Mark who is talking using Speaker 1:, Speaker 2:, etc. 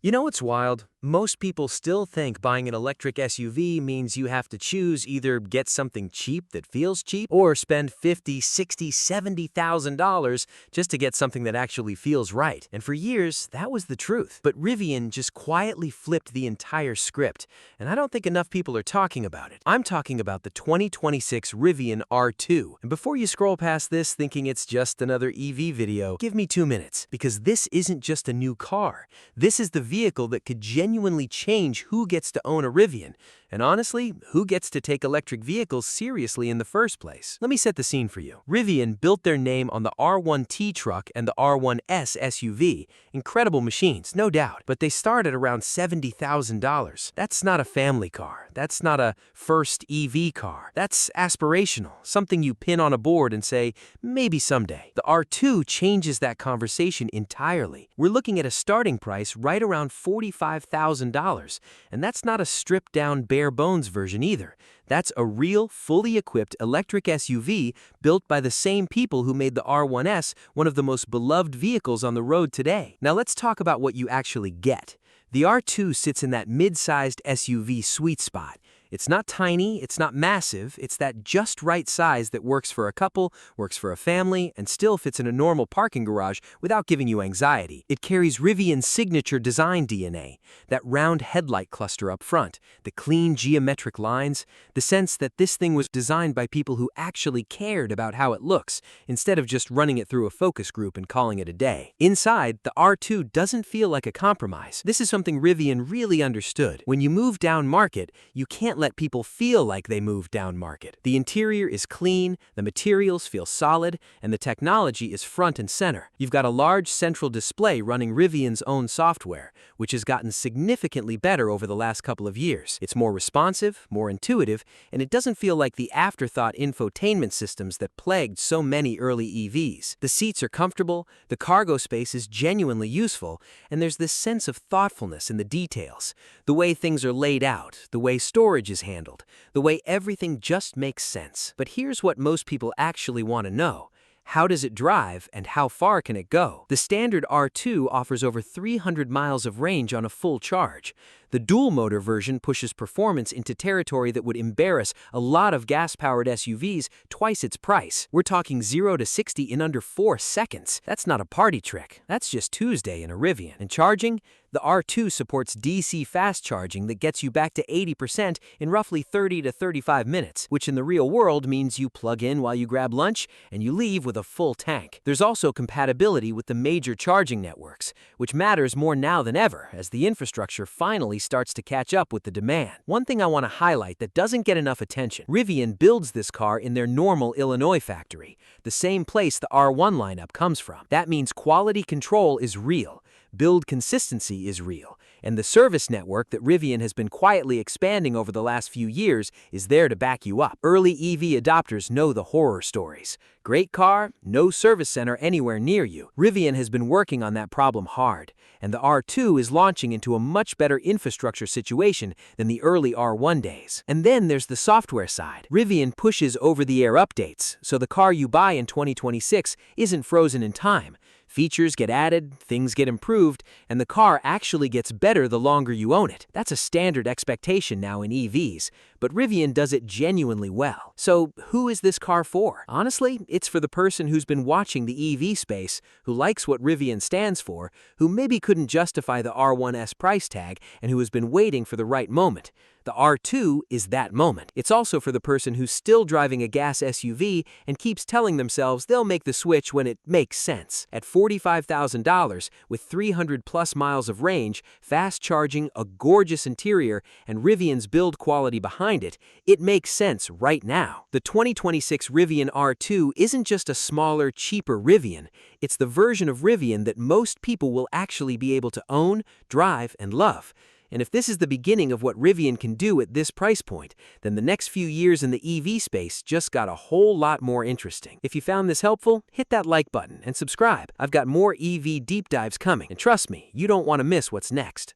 Speaker 1: You know what's wild? Most people still think buying an electric SUV means you have to choose either get something cheap that feels cheap or spend $50, $60, $70,000 just to get something that actually feels right. And for years, that was the truth. But Rivian just quietly flipped the entire script, and I don't think enough people are talking about it. I'm talking about the 2026 Rivian R2. And before you scroll past this thinking it's just another EV video, give me 2 minutes, because this isn't just a new car. This is the vehicle that could genuinely change who gets to own a Rivian, and honestly, who gets to take electric vehicles seriously in the first place. Let me set the scene for you. Rivian built their name on the R1T truck and the R1S SUV. Incredible machines, no doubt, but they start at around $70,000. That's not a family car. That's not a first EV car. That's aspirational, something you pin on a board and say, maybe someday. The R2 changes that conversation entirely. We're looking at a starting price right around $45,000, and that's not a stripped-down bare-bones version either. That's a real, fully equipped electric SUV built by the same people who made the R1S one of the most beloved vehicles on the road today. Now let's talk about what you actually get. The R2 sits in that mid-sized SUV sweet spot. It's not tiny, it's not massive, it's that just right size that works for a couple, works for a family, and still fits in a normal parking garage without giving you anxiety. It carries Rivian's signature design DNA, that round headlight cluster up front, the clean geometric lines, the sense that this thing was designed by people who actually cared about how it looks, instead of just running it through a focus group and calling it a day. Inside, the R2 doesn't feel like a compromise. This is something Rivian really understood. When you move down market, you can't let people feel like they move down market. The interior is clean, the materials feel solid, and the technology is front and center. You've got a large central display running Rivian's own software, which has gotten significantly better over the last couple of years. It's more responsive, more intuitive, and it doesn't feel like the afterthought infotainment systems that plagued so many early EVs. The seats are comfortable, the cargo space is genuinely useful, and there's this sense of thoughtfulness in the details. The way things are laid out, the way storage is handled, the way everything just makes sense. But here's what most people actually want to know. How does it drive, and how far can it go? The standard R2 offers over 300 miles of range on a full charge. The dual-motor version pushes performance into territory that would embarrass a lot of gas-powered SUVs twice its price. We're talking 0 to 60 in under 4 seconds. That's not a party trick. That's just Tuesday in a Rivian. And charging? The R2 supports DC fast charging that gets you back to 80% in roughly 30 to 35 minutes, which in the real world means you plug in while you grab lunch and you leave with a full tank. There's also compatibility with the major charging networks, which matters more now than ever as the infrastructure finally starts to catch up with the demand. One thing I want to highlight that doesn't get enough attention: Rivian builds this car in their Normal, Illinois factory, the same place the R1 lineup comes from. That means quality control is real. Build consistency is real, and the service network that Rivian has been quietly expanding over the last few years is there to back you up. Early EV adopters know the horror stories. Great car, no service center anywhere near you. Rivian has been working on that problem hard, and the R2 is launching into a much better infrastructure situation than the early R1 days. And then there's the software side. Rivian pushes over-the-air updates, so the car you buy in 2026 isn't frozen in time. Features get added, things get improved, and the car actually gets better the longer you own it. That's a standard expectation now in EVs, but Rivian does it genuinely well. So who is this car for? Honestly, it's for the person who's been watching the EV space, who likes what Rivian stands for, who maybe couldn't justify the R1S price tag, and who has been waiting for the right moment. The R2 is that moment. It's also for the person who's still driving a gas SUV and keeps telling themselves they'll make the switch when it makes sense. At $45,000, with 300 plus miles of range, fast charging, a gorgeous interior, and Rivian's build quality behind it, it makes sense right now. The 2026 Rivian R2 isn't just a smaller, cheaper Rivian. It's the version of Rivian that most people will actually be able to own, drive, and love. And if this is the beginning of what Rivian can do at this price point, then the next few years in the EV space just got a whole lot more interesting. If you found this helpful, hit that like button and subscribe. I've got more EV deep dives coming, and trust me, you don't want to miss what's next.